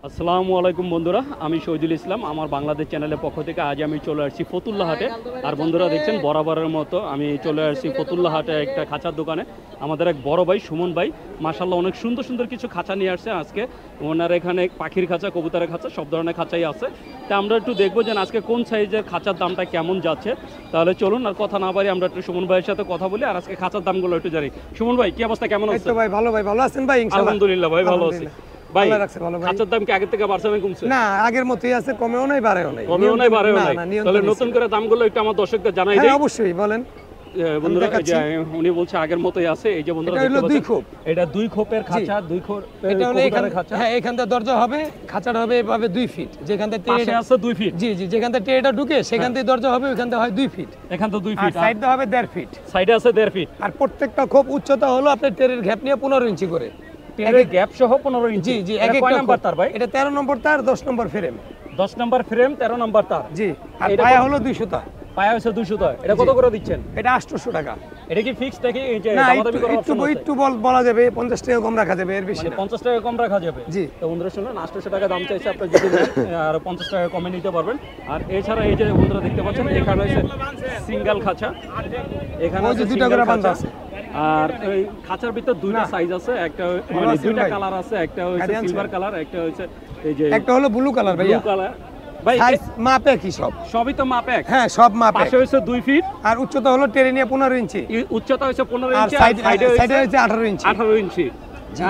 আসসালামু আলাইকুম বন্ধুরা, আমি শহীদুল ইসলাম। আমার বাংলাদেশ চ্যানেলের পক্ষ থেকে আজ আমি চলে আসছি ফতুল্লা হাটে। আর বন্ধুরা দেখছেন বরাবরের মতো আমি চলে আসছি ফতুল্লা হাটে একটা খাঁচার দোকানে। আমাদের এক বড় ভাই সুমন ভাই মাশাআল্লাহ অনেক সুন্দর সুন্দর কিছু খাঁচা নিয়ে আসছে আজকে। ওনার এখানে পাখির খাঁচা, কবুতরের খাঁচা, সব ধরনের খাঁচাই আছে। তা আমরা একটু দেখবো যে আজকে কোন সাইজের খাঁচার দামটা কেমন যাচ্ছে। তাহলে চলুন আর কথা না বাড়ি আমরা একটু সুমন ভাইয়ের সাথে কথা বলি আর আজকে খাঁচার দামগুলো একটু জানি। সুমন ভাই কি অবস্থা, কেমন আছেন? ভাই ভালো, ভাই ভালো আছেন ভাই? ইনশাআল্লাহ আলহামদুলিল্লাহ ভাই ভালো আছি। ভাই ভালো রাখছে, ভালো ভাই। খাঁচার দাম কি আগের থেকে বাড়ছে না কমছে? না, আগের মতই আছে, কমেও নাই বাড়েও নাই। কমেও নাই বাড়েও নাই। তাহলে নতুন করে দামগুলো একটু আমার দর্শকদের জানাই দেই। হ্যাঁ অবশ্যই বলেন বন্ধুরা। উনি বলছে আগের মতোই আছে। এই যে বন্ধুরা এটা হলো দুই খোপ, এটা দুই খোপের খাঁচা, দুই খোপ এটা হলো এখানে খাঁচা। হ্যাঁ, এখান থেকে দরজা হবে, খাঁচাটা হবে এভাবে 2 ফিট। যেখান থেকে পাশে আছে 2 ফিট। জি জি, যেখান থেকে টেরেটা ঢুকে সেখান থেকে দরজা হবে, ওখান থেকে হয় 2 ফিট। এখান থেকে 2 ফিট, আর সাইডে হবে 1.5 ফিট। সাইডে আছে 1.5 ফিট। আর প্রত্যেকটা খোপ উচ্চতা হলো আপনার টেরের গ্যাপ নিয়ে 15 ইঞ্চি করে। টেরের গ্যাপ সহ 15 ইঞ্চি। জি জি, এক এক নাম্বার তার ভাই? এটা 13 নম্বর তার, 10 নম্বর ফ্রেম। 10 নাম্বার ফ্রেম, 13 নাম্বার তার। জি, আর পায়া হলো 200 টা। পায়া হচ্ছে 200 টা। এটা কত করে দিচ্ছেন? এটা 800 টাকা। এটা কি ফিক্সড নাকি এই যে না, দামাদামি করার অপশন আছে? একটু বলা যাবে, 50 টাকা কম রাখা যাবে, এর বেশি মানে না। 50 টাকা কম রাখা যাবে। জি। তো বন্ধুরা শুনুন, 800 টাকা দাম চাইছে, আপনি যদি নেন আর 50 টাকা কমে নিতে পারবেন। আর এছাড়া এই যে বন্ধুরা দেখতে পাচ্ছেন এখানে আছে সিঙ্গেল খাঁচা, এখানে আছে দুইটা করে বান্ধা আছে। আর এই খাঁচার ভিতর দুইটা সাইজ আছে, একটা মানে দুইটা কালার আছে, একটা হচ্ছে সিলভার কালার, একটা হচ্ছে এই যে একটা হলো ব্লু কালার ভাইয়া। Blue colour. ভাই সাইজ মাপে কি সব? সবই তো মাপ এক। হ্যাঁ, সব মাপে। পাশে হচ্ছে 2 ফিট আর উচ্চতা হলো টেরে নিয়ে 15 ইঞ্চি। উচ্চতা হচ্ছে 15 আর ইঞ্চি, আর সাইডে সাইডে হচ্ছে 18 ইঞ্চি। 18 ইঞ্চি।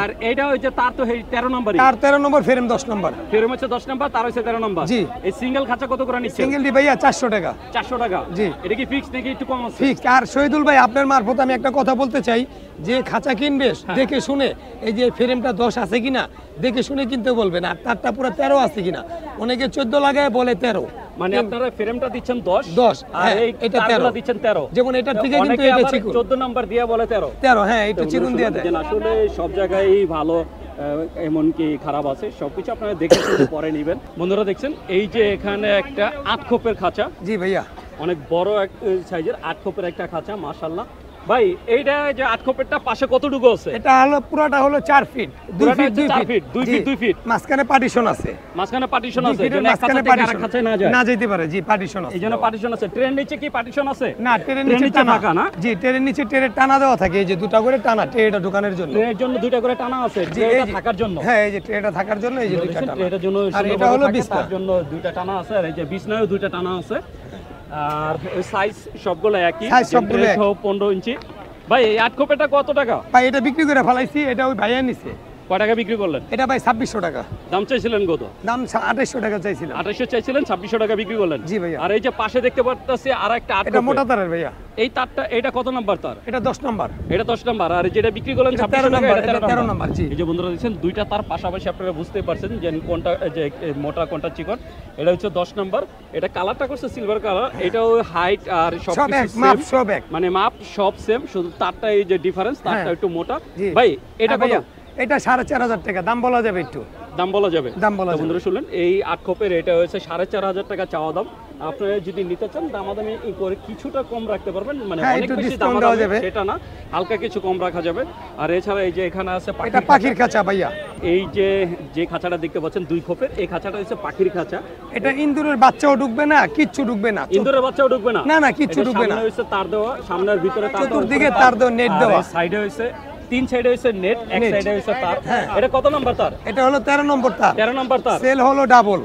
আর এটা হচ্ছে তার তো 13 নম্বরই। আর 13 নম্বর ফ্রেম, 10 নম্বর ফ্রেম হচ্ছে 10 নাম্বার, তার হচ্ছে 13 নাম্বার। জি। এই সিঙ্গেল খাঁচা কত করে নিচ্ছে? সিঙ্গেলটি ভাইয়া 400 টাকা। 400 টাকা। জি। এটা কি ফিক্স নাকি একটু কম আছে? ফিক্স। আর শহীদুল ভাই, আপনার মারফত আমি একটা কথা বলতে চাই, যে খাঁচা কিনবে দেখে শুনে, এই যে ফ্রেমটা 10 আছে কিনা দেখে শুনে কিনতে বলবেন। আর তারটা পুরো 13 আছে কিনা। অনেকে 14 লাগায় বলে 13। মানে আপনারা ফ্রেমটা দিচ্ছেন 10 আর এই এটা তারগুলো 13 দিচ্ছেন 13। যেমন এটার থেকে কিন্তু অনেকে এটা আবার চিকুন 14 নাম্বার দিয়ে বলে 13। 13, হ্যাঁ একটু চিকুন দিয়ে দেয়। আসলে সব জায়গায় ভালো, এমনকি খারাপ আছে, সবকিছু আপনারা দেখে শুনে পরে নেবেন। বন্ধুরা দেখছেন এই যে এখানে একটা 8 খোপের খাঁচা। জি ভাইয়া, অনেক বড় এক সাইজের 8 খোপের একটা খাঁচা মাশাআল্লাহ। ভাই এইটা যে 8 খোপেরটা পাশে কতটুকু আছে? এটা হলো পুরোটা হলো 4 feet, 2 feet, 4 feet, 2 feet, 2 feet. মাঝখানে পার্টিশন আছে। মাঝখানে পার্টিশন আছে, যেন এক খাঁচা থেকে আরেক খাঁচায় না যায়, না যেতে পারে। জি, পার্টিশন আছে। এইজন্য পার্টিশন আছে। ট্রেন নিচে কি পার্টিশন আছে? না, ট্রেনের নিচে টাকা না? জি, ট্রেনের নিচে ট্রেনের টানা দেওয়া থাকে, এই যে দুটো করে টানা, ট্রেটা ঢোকানোর জন্য। ট্রেনের জন্য দুইটা করে টানা আছে, ট্রেটা থাকার জন্য। হ্যাঁ, এই যে ট্রেটা থাকার জন্য এই যে দুইটা টানা। ট্রেটার জন্য আর এটা হলো বিছনা, তার জন্য দুইটা টানা আছে। আর এই যে বিছনায়ও দুইটা টানা আছে। আর সাইজ সবগুলো একই, সাইজ সবগুলো এক। 15 ইঞ্চি। ভাই এই 8 খোপেরটা কত টাকা? ভাই এটা বিক্রি করে ফেলাইছি, এটা ওই ভাইয়া নিছে। কয় টাকা বিক্রি করলেন? এটা ভাই 2600 টাকা দাম চাইছিলেন কত? দাম 2800 টাকা চাইছিলাম। 2800 চাইছিলেন, 2600 টাকা বিক্রি করলেন। জি ভাইয়া। আর এই যে পাশে দেখতে পাচ্ছি আর একটা 8 এটা মোটা তারের ভাইয়া। এই তারটা, এটা কত নাম্বার তার? এটা 10 নাম্বার। এটা 10 নাম্বার। আর যেটা বিক্রি করলেন 2600 টাকা, এটা 13 নাম্বার। জি। এই যে বন্ধুরা দেখছেন দুইটা তার পাশাপাশি, আপনারা বুঝতে পারছেন যে কোনটা যে মোটা কোনটা চিকন। এটা হচ্ছে 10 নাম্বার। এটা কালারটা করছে সিলভার কালার। এটাও হাইট আর সব সব এক, কিছু মাপ সেম, সব এক। মানে মাপ সব সেম, শুধু তারটা এই যে ডিফারেন্স, তারটা একটু মোটা। জি। ভাই এটা কত? ভাইয়া এটা 4500 টাকা। দাম বলা যাবে একটু? দাম বলা যাবে। দাম বলা যাবে। বন্ধুরা শুনলেন এই 8 খোপের এটা হচ্ছে 4500 টাকা চাওয়া দাম। আপনারা যদি নিতে চান দামাদামি করে কিছুটা কম রাখতে পারবেন, মানে হ্যাঁ, অনেক একটু বেশি ডিসকাউন্ট দাম দেওয়া যাবে সেটা না, হালকা কিছু কম রাখা যাবে। আর এছাড়া এই যে এখানে আছে এটা পাখির খাঁচা ভাইয়া। এই যে খাঁচাটা দেখতে পাচ্ছেন 2 খোপের, এই খাঁচাটা হচ্ছে পাখির খাঁচা। এটা ইন্দুরের বাচ্চাও ঢুকবে না, কিচ্ছু ঢুকবে না। ইন্দুরের বাচ্চাও ঢুকবে না? না না, কিচ্ছু ঢুকবে না। সামনে হচ্ছে তার দেওয়া, সামনের ভিতরে তার দেওয়া, চতুর্দিকে তার দেওয়া, নেট দেওয়া। সাইডে হচ্ছে 3 সাইডে হচ্ছে নেট, এক সাইডে হচ্ছে তার। এটা কত নাম্বার তার? এটা হলো 13 নম্বর তার। 13 নাম্বার তার। সেল হলো ডাবল।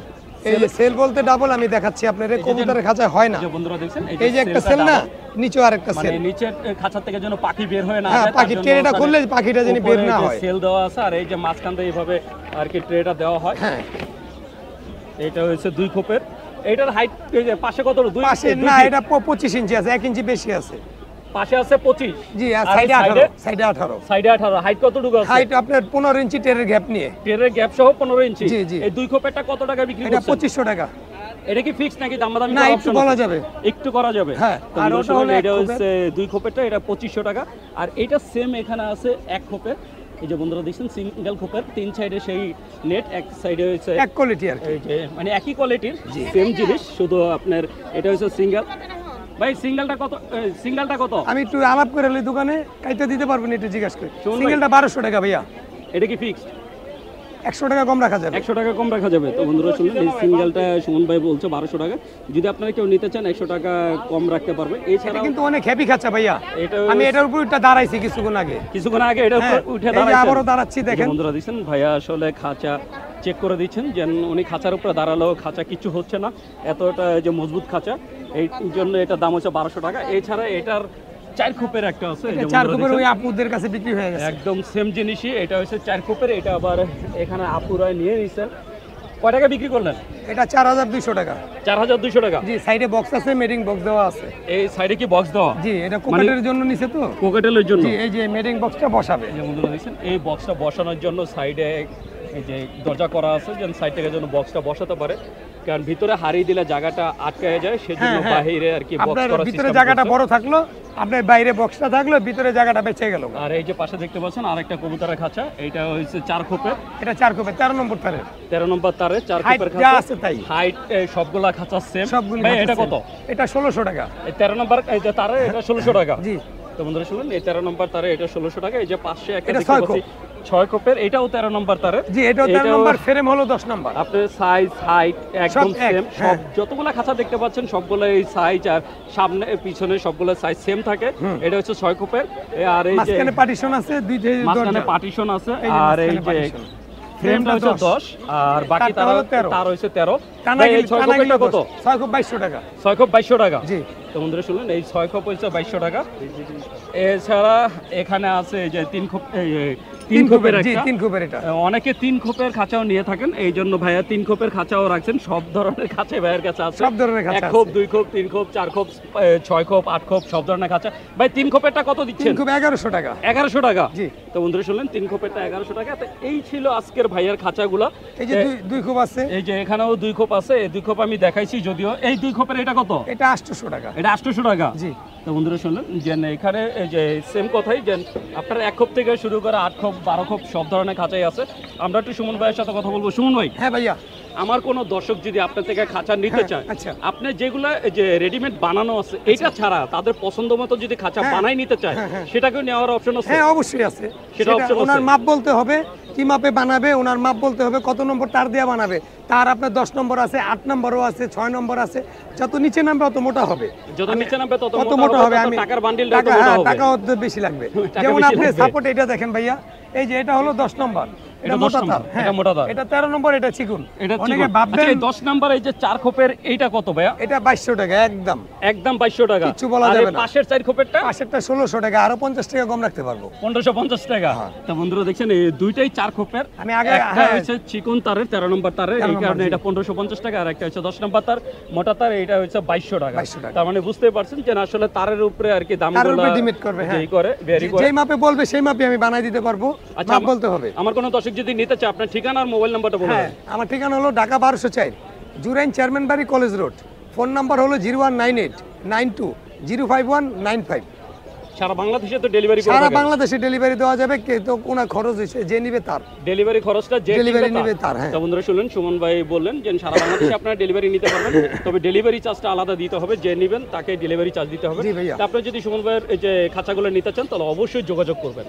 এই যে সেল বলতে ডাবল আমি দেখাচ্ছি আপনাদের, কবুতরের খাঁচা হয় না। যে বন্ধুরা দেখছেন এই যে একটা সেল না, নিচে আরেকটা মানে সেল। নিচের খাঁচা থেকে যেন পাখি বের হয়ে না হ্যাঁ, যায়, পাখি ট্রেটা খুললে পাখিটা যেন বের না হয়। সেল দেওয়া আছে। আর এই যে মাঝখান দিয়ে এইভাবে আর কি ট্রেটা দেওয়া হয়। হ্যাঁ, এটা হচ্ছে 2 খোপের। এটার হাইট পাশে কত? 2 পাশে না, এটা 25 ইঞ্চি আছে, 1 ইঞ্চি বেশি আছে। পাশে আছে 25। জি, আর সাইডে 18, সাইডে 18। সাইডে 18। হাইট কতটুকু আছে? হাইট আপনার 15 ইঞ্চি টেরের গ্যাপ নিয়ে। টেরের গ্যাপ সহ 15 ইঞ্চি। জি জি। এই 2 খোপেরটা কত টাকা বিক্রি এটা করছেন? 2500 টাকা। এটা কি ফিক্স নাকি দামাদামি না, করার একটু option বলা আছে? যাবে। একটু করা যাবে। হ্যাঁ। আর ওটা হলো এটা 1 হচ্ছে 2 খোপেরটা, এটা 2500 টাকা। আর এটা সেম এখানে আছে 1 খোপের। এই যে বন্ধুরা দেখছেন সিঙ্গেল খোপের, 3 সাইডে সেই নেট, এক সাইডে হচ্ছে এক কোয়ালিটি আর কি। এই যে মানে একই কোয়ালিটির সেম জিনিস, শুধু আপনার এটা হচ্ছে সিঙ্গেল। ভাই সিঙ্গেলটা কত? সিঙ্গেলটা কত? আমি একটু আলাপ করে এলি দোকানে, কাইতে দিতে পারবেন একটু জিজ্ঞাসা করে। শুনুন ভাই। সিঙ্গেলটা 1200 টাকা ভাইয়া। এটা কি ফিক্সড? 100 টাকা কম রাখা যাবে। 100 টাকা কম রাখা যাবে। তো বন্ধুরা শুনলেন, এই সিঙ্গেলটা সুমন ভাই বলছে 1200 টাকা। যদি আপনারা কেউ নিতে চান 100 টাকা কম রাখতে পারবে। এটা এছাড়া কিন্তু অনেক হেভি খাঁচা ভাইয়া, এটা আমি এটার উপর উঠে দাঁড়াইছি কিছুক্ষণ আগে। এটার উপর হ্যাঁ, উঠে এই যে দাঁড়াইছেন। আবারও দাঁড়াচ্ছি দেখেন। বন্ধুরা দিচ্ছেন ভাইয়া আসলে খাঁচা চেক করে দিচ্ছেন, যে উনি খাঁচার উপরে দাঁড়ালেও খাঁচা কিছু হচ্ছে না, এতটা যে মজবুত খাঁচা, এই জন্য এটার দাম হচ্ছে 1200 টাকা। এছাড়া এটার 4 খোপের একটা আছে, এই যে 4 বন্ধুরা কুপের ওই দেখছেন, আপুদের কাছে বিক্রি হয়ে গেছে। একদম সেম জিনিসই। এটা হচ্ছে 4 খোপের, এটা আবার এখানে আপুরা নিয়ে নিছেন। কয় টাকা বিক্রি করলেন? এটা 4200 টাকা। 4200 টাকা। জি, সাইডে বক্স আছে, মেডিং বক্স দেওয়া আছে। এই সাইডে কি বক্স দেওয়া? জি, এটা কোকাটের জন্য নিছে তো। কোকাটেলের জন্য। জি, এই যে মেডিং বক্সটা বসাবে। এই যে বন্ধুরা দেখছেন, এই বক্সটা বসানোর জন্য সাইডে এই যে দরজা করা আছে, যেন সাইড থেকে যেন বক্সটা বসাতে পারে, কারণ ভিতরে হারিয়ে দিলে জায়গাটা আটকায় যায়, সেজন্য হ্যাঁ, হ্যাঁ। বাইরে আর কি বক্স আপনার করা ভিতরে system জায়গাটা করছে। বড় থাকলো, আপনার বাইরে বক্সটা থাকলো, ভিতরে জায়গাটা বেঁচে গেল। আর এই যে পাশে দেখতে পাচ্ছেন আরেকটা কবুতরের খাঁচা, এটা হচ্ছে 4 খোপের, এটা 4 কুপে 13 নম্বর তারে। 13 নম্বর তারে 4 Height খোপের যা খাঁচা। আছে তাই। হাইট সবগুলা খাঁচা সেম। সবগুলো ভাই খাঁচা এটা same। কত? এটা 1600 টাকা। এই 13 নম্বর এই যে তারে, এটা 1600 টাকা। জি, তো বন্ধুরা শুনুন, এই 13 নম্বর তারে এটা 1600 টাকা। এই যে পাশে একটা এটা দেখতে 6 পাচ্ছি 6 খোপের, এটাও 13 নম্বর তারে। জি, এটাও 13 নম্বর, ফ্রেম হলো 10 নম্বর। আপনার সাইজ হাইট একদম সব এক, সেম, হ্যাঁ। সব যতগুলা খাঁচা দেখতে পাচ্ছেন সবগুলো এই সাইজ আর সামনে পিছনে সবগুলো সাইজ সেম থাকে। এটা হচ্ছে 6 খোপের। আর এই যে মাঝখানে পার্টিশন আছে, দুইটা মাঝখানে দরজা। পার্টিশন আছে, এই যে আর এই মাঝখানে যে partition। ফ্রেমটা হচ্ছে 10 আর বাকি তারটা হলো 13 তার হচ্ছে 13। টানা ভাই, এই গিলি 6 টানা গিলি খোপেরটা কত? 6 কুপ 2200 টাকা। 6 খোপ 2200 টাকা। জি, তো বন্ধুরা শুনলেন, এই 6 খোপ হচ্ছে 2200 টাকা। এছাড়া এখানে আছে এই যে 3 খোপ, 3 খোপের জি, একটা। 3 কুপের এটা। অনেকে 3 খোপের খাঁচাও নিয়ে থাকেন, এই জন্য ভাইয়া 3 খোপের খাঁচাও রাখছেন। সব ধরনের খাঁচা ভাইয়ের কাছে আছে, সব ধরনের খাঁচা 1 খোপ আছে। 2 খোপ 3 খোপ 4 খোপ 6 খোপ 8 খোপ সব ধরনের খাঁচা। ভাই 3 খোপেরটা কত 3 দিচ্ছেন? কুপ 1100 টাকা। 1100 টাকা। জি। তো বন্ধুরা শুনলেন, 3 খোপেরটা 1100 টাকা। তো এই ছিল আজকের ভাইয়ার খাঁচাগুলো। এই যে দুই কুপ আছে, এই যে এখানেও 2 খোপ আছে, এই 2 খোপ আমি দেখাইছি যদিও। এই 2 খোপের এটা কত? এটা 800 টাকা। এটা 800 টাকা। জি, তো বন্ধুরা শুনলেন, যে এখানে এই যে সেম কথাই, যে আপনার 1 খোপ থেকে শুরু করে 8 খোপ 12 খোপ সব ধরনের খাঁচাই আছে। আমরা একটু সুমন ভাইয়ের সাথে কথা বলবো। সুমন ভাই, হ্যাঁ ভাইয়া। আমার কোনো দর্শক যদি আপনার থেকে খাঁচা নিতে হ্যাঁ, চায়, আচ্ছা। আপনি যেগুলো যে রেডিমেড বানানো আছে এটা ছাড়া তাদের পছন্দ মতো যদি খাঁচা হ্যাঁ, বানাই নিতে চায়, হ্যাঁ, হ্যাঁ। সেটাকেও নেওয়ার অপশন আছে। হ্যাঁ, অবশ্যই আছে। সেটা option ওনার আছে। মাপ বলতে হবে, কি মাপে বানাবে, ওনার মাপ বলতে হবে, কত নম্বর তার দিয়ে বানাবে। তার আপনার 10 নম্বর আছে, 8 নম্বরও আছে, 6 নম্বর আছে। যত নিচে নামবে অত মোটা হবে। যত নিচে নামবে তত কত মোটা হবে, আমি টাকার বান্ডিলটা টাকা, তত মোটা হ্যাঁ, হবে। টাকা অত বেশি লাগবে। টাকা যেমন বেশি আপনি লাগবে। সাপোর্ট এটা দেখেন ভাইয়া, এই যে এটা হলো 10 নম্বর, এটা 10 মোটা নম্বর, তার, হ্যাঁ, এটা মোটা তার। এটা 13 নম্বর, এটা চিকুন। এটা অনেকে চিকন। আচ্ছা, ভাববেন এই 10 নাম্বার এই যে 4 খোপের এইটা কত ভাইয়া? এটা 2200 টাকা একদম। একদম 2200 টাকা। কিচ্ছু বলা আর এই যাবে না। পাশের 4 খোপেরটা পাশেরটা 1600 টাকা, আরো 50 টাকা কম রাখতে পারবো। 1550 টাকা। তো বন্ধুরা দেখছেন, এই দুইটাই 4 খোপের। আমি আগে, একটা হ্যাঁ, হচ্ছে চিকন তারের 13 নম্বর তারের, 13 এই কারণে নম্বর, এটা 1550 টাকা। আর একটা হচ্ছে 10 নম্বর তার মোটা তার, এটা হচ্ছে 2200 টাকা। 2200 টাকা। তার মানে বুঝতে পারছেন যে আসলে তারের উপরে আর কি তার দামগুলো উপরে ডিমেট করবে, হ্যাঁ। যেই করে ভেরি করে। যেই মাপে বলবে সেই মাপে আমি বানাই দিতে পারবো। আচ্ছা, মাপ বলতে হবে। আমার কোনো দর্শক যদি নিতে চায়, আপনার ঠিকানা আর মোবাইল নাম্বারটা বলুন। হ্যাঁ, আমার ঠিকানা হলো ঢাকা 1204, জুরাইন চেয়ারম্যান বাড়ি, কলেজ রোড। ফোন নাম্বার হলো 019892051995। সারা বাংলাদেশে তো ডেলিভারি করে সারা থাকেন। বাংলাদেশে ডেলিভারি দেওয়া যাবে, কে তো কোনো খরচ হয়েছে যে নিবে তার। ডেলিভারি খরচটা যে ডেলিভারি কিনবে নেবে তার, হ্যাঁ। তো বন্ধুরা শুনলেন, সুমন ভাই বললেন যে সারা বাংলাদেশে আপনারা ডেলিভারি নিতে পারবেন, তবে ডেলিভারি চার্জটা আলাদা দিতে হবে। যে নেবেন তাকে ডেলিভারি চার্জ দিতে হবে। জি ভাইয়া। তো আপনি যদি সুমন ভাইয়ের এই যে খাঁচাগুলো নিতে চান, তাহলে অবশ্যই যোগাযোগ করবেন।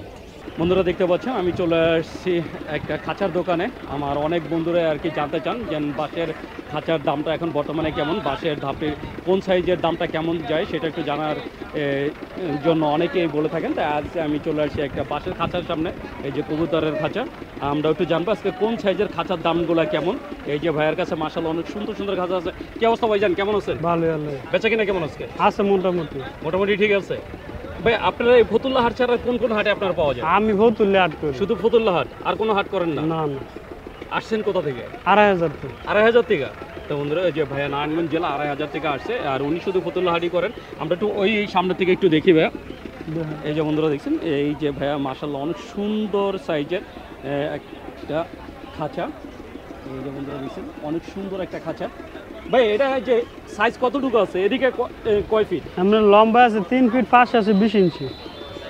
বন্ধুরা দেখতে পাচ্ছেন, আমি চলে আসছি একটা খাঁচার দোকানে। আমার অনেক বন্ধুরা আর কি জানতে চান যে বাঁশের খাঁচার দামটা এখন বর্তমানে কেমন, বাঁশের ধাপের কোন সাইজের দামটা কেমন যায়, সেটা একটু জানার জন্য অনেকেই বলে থাকেন। তাই আজ আমি চলে আসছি একটা বাঁশের খাঁচার সামনে, এই যে কবুতরের খাঁচা। আমরা একটু জানবো আজকে কোন সাইজের খাঁচার দামগুলো কেমন। এই যে ভাইয়ের কাছে মাশাআল্লাহ অনেক সুন্দর সুন্দর খাঁচা আছে। কি অবস্থা ভাইজান, কেমন আছেন? ভালো ভালো বেচা কিনা কেমন আজকে? আছে মোটামুটি। মোটামুটি ঠিক আছে। ভাই আপনারা এই ফতুল্লা হাট ছাড়া কোন কোন হাটে আপনারা পাওয়া যায়? আমি ভৌতুল্লে আট করি। শুধু ফতুল্লা হাট, আর কোনো হাট করেন না? না না, আসছেন কোথা থেকে? 2500 টাকা। 2500 টাকা। তো বন্ধুরা, এই যে ভাইয়া নারায়ণগঞ্জ জেলা 2500 থেকে আসছে, আর উনি শুধু ফতুল্লা হাটই করেন। আমরা একটু ওই সামনে থেকে একটু দেখি ভাইয়া। এই যে বন্ধুরা দেখছেন, এই যে ভাইয়া মাশাআল্লাহ অনেক সুন্দর সাইজের একটা খাঁচা। এই যে বন্ধুরা দেখছেন, অনেক সুন্দর একটা খাঁচা। ভাই এটা যে সাইজ কতটুকু আছে, এদিকে কয় ফিট? আমরা লম্বা আছে 3 ফিট, পাশে আছে 20 ইঞ্চি।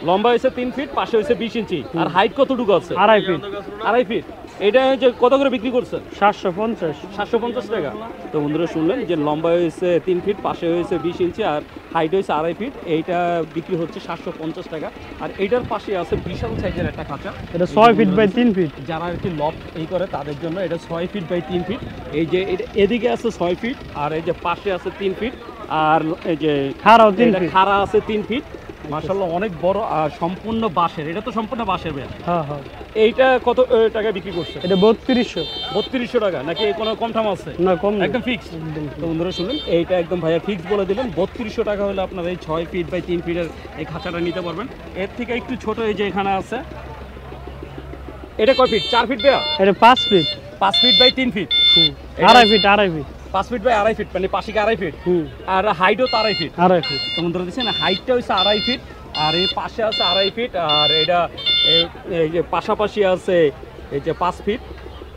লম্বা হয়েছে 3 ফিট, পাশে হয়েছে 20 ইঞ্চি। আর হাইট কতটুকু আছে? 2.5 ফিট। 2.5 ফিট। এটা যে কত করে বিক্রি করছেন? 750। 750 টাকা। তো বন্ধুরা শুনলেন যে লম্বা হয়েছে 3 ফিট, পাশে হয়েছে 20 ইঞ্চি, আর হাইট হয়েছে 2.5 ফিট। এইটা বিক্রি হচ্ছে 750 টাকা। আর এইটার পাশে আছে বিশাল সাইজের একটা খাঁচা, এটা 6 ফিট বাই 3 ফিট। যারা আর কি লফট এই করে তাদের জন্য এটা 6 ফিট বাই 3 ফিট। এই যে এদিকে আছে 6 ফিট, আর এই যে পাশে আছে 3 ফিট, আর এই যে খাড়াও 3 ফিট। খাড়া আছে 3 ফিট। মাশাআল্লাহ অনেক বড়, আর সম্পূর্ণ বাঁশের। এটা তো সম্পূর্ণ বাঁশের বেল। হ্যাঁ হ্যাঁ। এইটা কত টাকা বিক্রি করছে? এটা 3200। 3200 টাকা। নাকি কোনো কম ঠাম আছে? না, কম না। একদম ফিক্স। তো বন্ধুরা শুনুন, এইটা একদম ভাইয়া ফিক্স বলে দিলেন। 3200 টাকা হলে আপনার এই 6 ফিট বাই 3 ফিটের এই খাঁচাটা নিতে পারবেন। এর থেকে একটু ছোট এই যে এখানে আছে, এটা কয় ফিট? 4 ফিট ভাইয়া? এটা 5 feet. 5 feet by 3 feet. 2.5 feet, 2.5 feet. 5 feet by 2.5 feet, মানে পাশে 2.5 ফিট। আর হাইটও তো 2.5 ফিট। 2.5 ফিট। তো বন্ধুরা দেখছেন, হাইটটা হচ্ছে 2.5 ফিট, আর এই পাশে আছে 2.5 ফিট, আর এটা এই যে পাশাপাশি আছে এই যে 5 ফিট।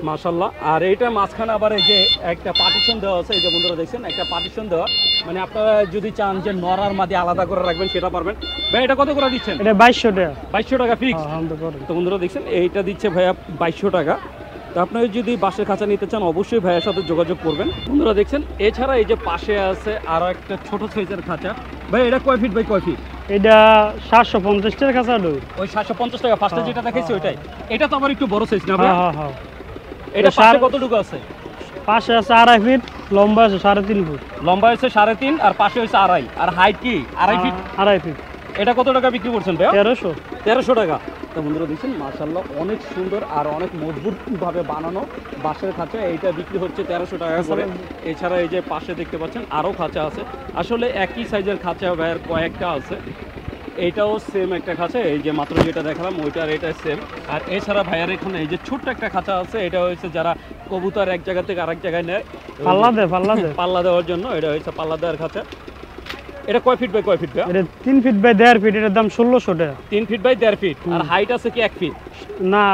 মাশাআল্লাহ। আর এইটার মাঝখানে আবার এই যে একটা পার্টিশন দেওয়া আছে। এই যে বন্ধুরা দেখছেন, একটা পার্টিশন দেওয়া, মানে আপনারা যদি চান যে নরার মাঝে আলাদা করে রাখবেন সেটা পারবেন। ভাই এটা কত করে দিচ্ছেন? এটা 2200 টাকা। 2200 টাকা ফিক্স। হ্যাঁ, আমরা করি। তো বন্ধুরা দেখছেন, এইটা দিচ্ছে ভাইয়া 2200 টাকা। তো আপনারা যদি বাঁশের খাঁচা নিতে চান অবশ্যই ভাইয়ের সাথে যোগাযোগ করবেন। বন্ধুরা দেখছেন, এছাড়া এই যে পাশে আছে আরো একটা ছোট সাইজের খাঁচা। ভাই এটা কয় ফিট বাই কয় ফিট? এটা 750 টাকা কাঁচা ডই। ওই 750 টাকা ফার্স্টে যেটা দেখাইছি ওইটাই। এটা তো আবার একটু বড় সাইজ না ভাই? হ্যাঁ হ্যাঁ হ্যাঁ। এটা পাশে কতটুকু আছে? পাশে আছে 2.5 ফিট, লম্বা আছে 3.5 ফুট। লম্বা হচ্ছে 3.5, আর পাশে হচ্ছে 2.5, আর হাইট কি 2.5 ফিট। 2.5 ফিট। এটা কত টাকা বিক্রি করছেন ভাই? 1300। 1300 টাকা। তো বন্ধুরা দেখছেন, মাশাআল্লাহ অনেক সুন্দর আর অনেক মজবুত ভাবে বানানো বাঁশের খাঁচা। এইটা বিক্রি হচ্ছে 1300 টাকা করে। এছাড়া এই যে পাশে দেখতে পাচ্ছেন আরও খাঁচা আছে। আসলে একই সাইজের খাঁচা ভাইয়ের কয়েকটা আছে। এইটাও সেম একটা খাঁচা, এই যে মাত্র যেটা দেখালাম ওইটার এটা সেম। আর এছাড়া ভাইয়ার এখানে এই যে ছোট্ট একটা খাঁচা আছে, এটা হচ্ছে যারা কবুতর এক জায়গা থেকে আরেক জায়গায় নেয় পাল্লা দে। পাল্লা দেওয়ার জন্য, এটা হচ্ছে পাল্লা দেওয়ার খাঁচা। এটা কয় ফিট বাই কয় ফিট? এটা 3 ফিট বাই 1.5 ফিট। এটার দাম 1600 টাকা। 3 ফিট বাই 1.5 ফিট। আর হাইট আছে কি 1 ফিট? না,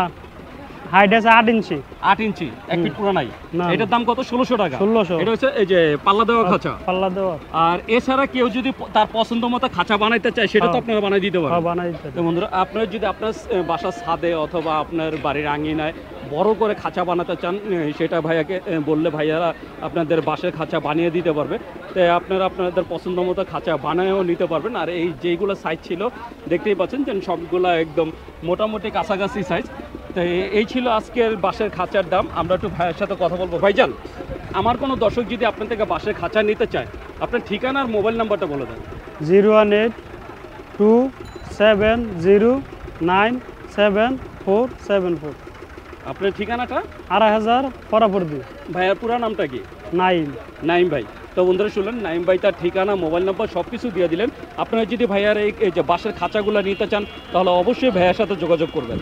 হাইট আছে 8 ইঞ্চি। 8 ইঞ্চি, 1 ফিট পুরো নাই। না। এটার দাম কত? 1600 টাকা। 1600। এটা হচ্ছে এই যে পাল্লা দেওয়া খাঁচা। পাল্লা দেওয়া। আর এছাড়া কেউ যদি তার পছন্দ মতো খাঁচা বানাইতে চায় সেটা তো হ্যাঁ। আপনারা বানাই দিতে হ্যাঁ, পারেন। বানাই দিতে তো বন্ধুরা, আপনারা যদি আপনার বাসার ছাদে অথবা আপনার বাড়ির আঙিনায় বড় করে খাঁচা বানাতে চান, সেটা ভাইয়াকে বললে ভাইয়ারা আপনাদের বাঁশের খাঁচা বানিয়ে দিতে পারবে। তাই আপনারা আপনাদের পছন্দ মতো খাঁচা বানিয়েও নিতে পারবেন। আর এই যেইগুলো সাইজ ছিল দেখতেই পাচ্ছেন যে সবগুলো একদম মোটামুটি কাছাকাছি সাইজ। তো এই ছিল আজকের বাঁশের খাঁচার দাম। আমরা একটু ভাইয়ের সাথে কথা বলবো। ভাইজান, আমার কোনো দর্শক যদি আপনার থেকে বাঁশের খাঁচা নিতে চায়, আপনার ঠিকানা আর মোবাইল নাম্বারটা বলে দেন। 01827097474। আপনার ঠিকানাটা? 2500 পরাপরদি। ভাইয়ার পুরা নামটা কি? নাইম। নাইম ভাই। তো বন্ধুরা শুনলেন, নাইম ভাই তার ঠিকানা, মোবাইল নাম্বার সব কিছু দিয়ে দিলেন। আপনারা যদি ভাইয়ার এই যে বাঁশের খাঁচাগুলো নিতে চান তাহলে অবশ্যই ভাইয়ার সাথে যোগাযোগ করবেন।